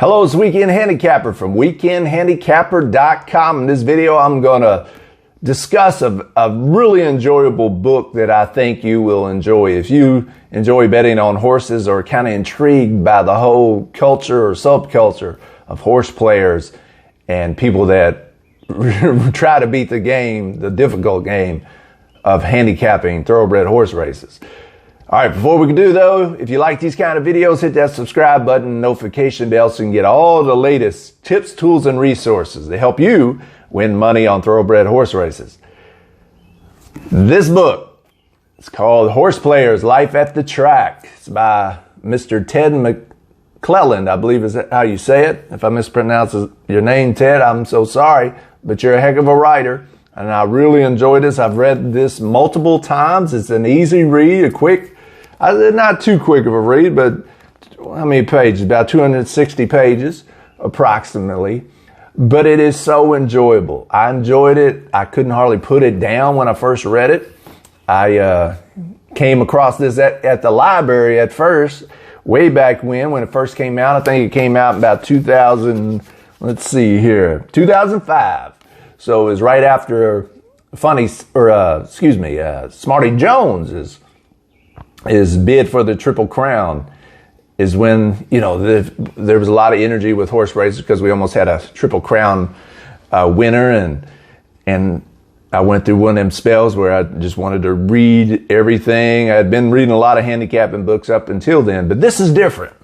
Hello, it's Weekend Handicapper from weekendhandicapper.com. In this video, I'm going to discuss a really enjoyable book that I think you will enjoy. If you enjoy betting on horses or kind of intrigued by the whole culture or subculture of horse players and people that try to beat the game, the difficult game of handicapping thoroughbred horse races. All right, before we can do though, if you like these kind of videos, hit that subscribe button, notification bell so you can get all the latest tips, tools, and resources to help you win money on thoroughbred horse races. This book is called Horseplayers, Life at the Track. It's by Mr. Ted McClelland, I believe is how you say it. If I mispronounce your name, Ted, I'm so sorry, but you're a heck of a writer. And I really enjoyed this. I've read this multiple times. It's an easy read, a quick, not too quick of a read, but how many pages? About 260 pages, approximately. But it is so enjoyable. I enjoyed it. I couldn't hardly put it down when I first read it. I came across this at the library at first, way back when it first came out. I think it came out in about 2005. So it was right after Smarty Jones is bid for the Triple Crown, is when, there was a lot of energy with horse races because we almost had a Triple Crown winner, and I went through one of them spells where I just wanted to read everything. I had been reading a lot of handicapping books up until then, but this is different.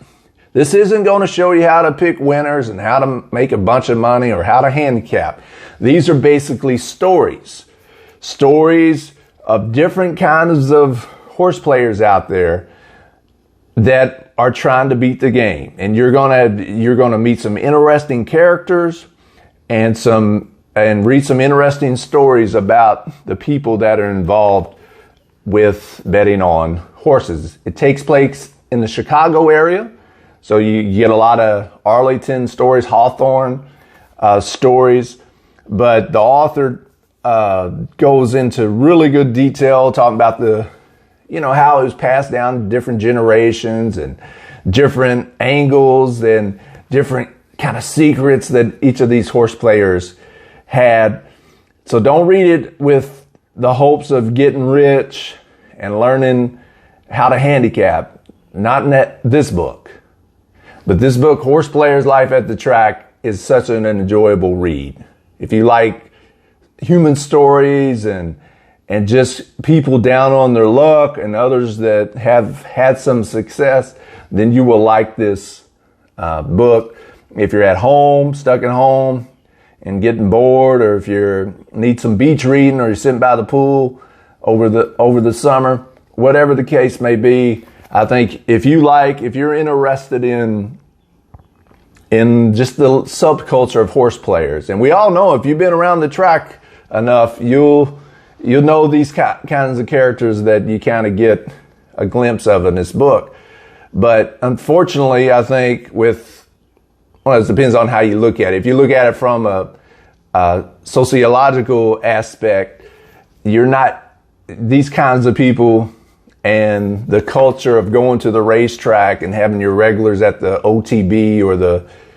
This isn't going to show you how to pick winners and how to make a bunch of money or how to handicap. These are basically stories of different kinds of horse players out there that are trying to beat the game. And you're going to meet some interesting characters and read some interesting stories about the people that are involved with betting on horses. It takes place in the Chicago area. So you get a lot of Arlington stories, Hawthorne stories, but the author goes into really good detail talking about how it was passed down to different generations and different angles and different kind of secrets that each of these horse players had. So don't read it with the hopes of getting rich and learning how to handicap. Not in this book. But this book, Horseplayers, Life at the Track, is such an enjoyable read. If you like human stories and just people down on their luck and others that have had some success, then you will like this book. If you're at home, stuck at home and getting bored, or if you need some beach reading, or you're sitting by the pool over the summer, whatever the case may be, I think if you're interested in just the subculture of horse players, and we all know if you've been around the track enough, you'll know these kinds of characters that you kind of get a glimpse of in this book. But unfortunately, I think it depends on how you look at it. If you look at it from a sociological aspect, these kinds of people and the culture of going to the racetrack and having your regulars at the OTB,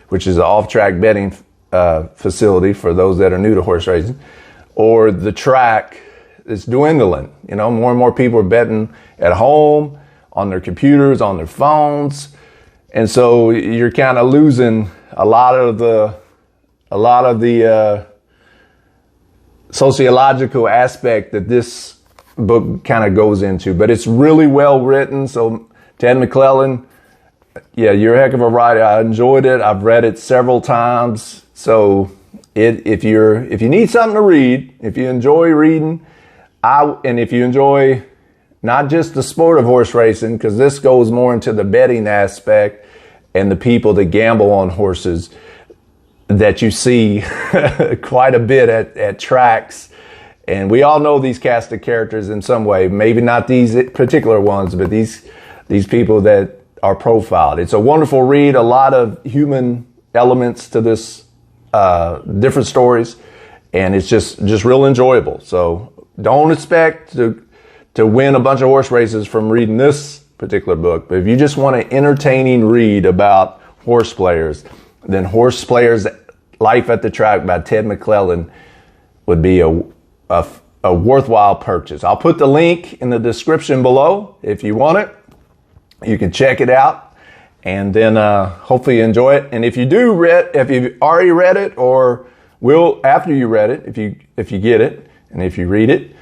which is an off-track betting facility for those that are new to horse racing, or the track is dwindling. More and more people are betting at home, on their computers, on their phones, and so you're kind of losing a lot of the sociological aspect that this book kind of goes into. But it's really well written. So Ted McClelland, yeah, you're a heck of a writer. I enjoyed it. I've read it several times. So if you need something to read, if you enjoy reading, and if you enjoy not just the sport of horse racing, because this goes more into the betting aspect and the people that gamble on horses that you see quite a bit at tracks. And we all know these cast of characters in some way, maybe not these particular ones, but these people that are profiled. It's a wonderful read, a lot of human elements to this, different stories, and it's just real enjoyable. So don't expect to win a bunch of horse races from reading this particular book, but if you just want an entertaining read about Horseplayers, then Horseplayers Life at the Track by Ted McClelland would be a worthwhile purchase. I'll put the link in the description below if you want it. You can check it out and then hopefully you enjoy it. And if you've already read it or will after you read it, if you get it and if you read it,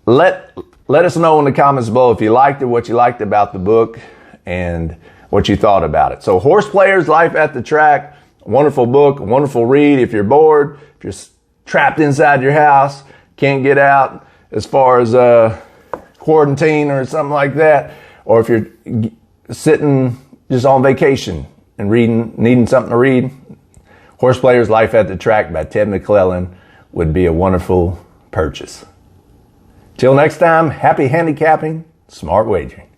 let us know in the comments below if you liked it, what you liked about the book, and what you thought about it. So Horseplayers Life at the Track, wonderful book, wonderful read. If you're bored, if you're trapped inside your house, can't get out as far as quarantine or something like that, or if you're sitting just on vacation and needing something to read, Horseplayers Life at the Track by Ted McClelland would be a wonderful purchase. Till next time, happy handicapping, smart wagering.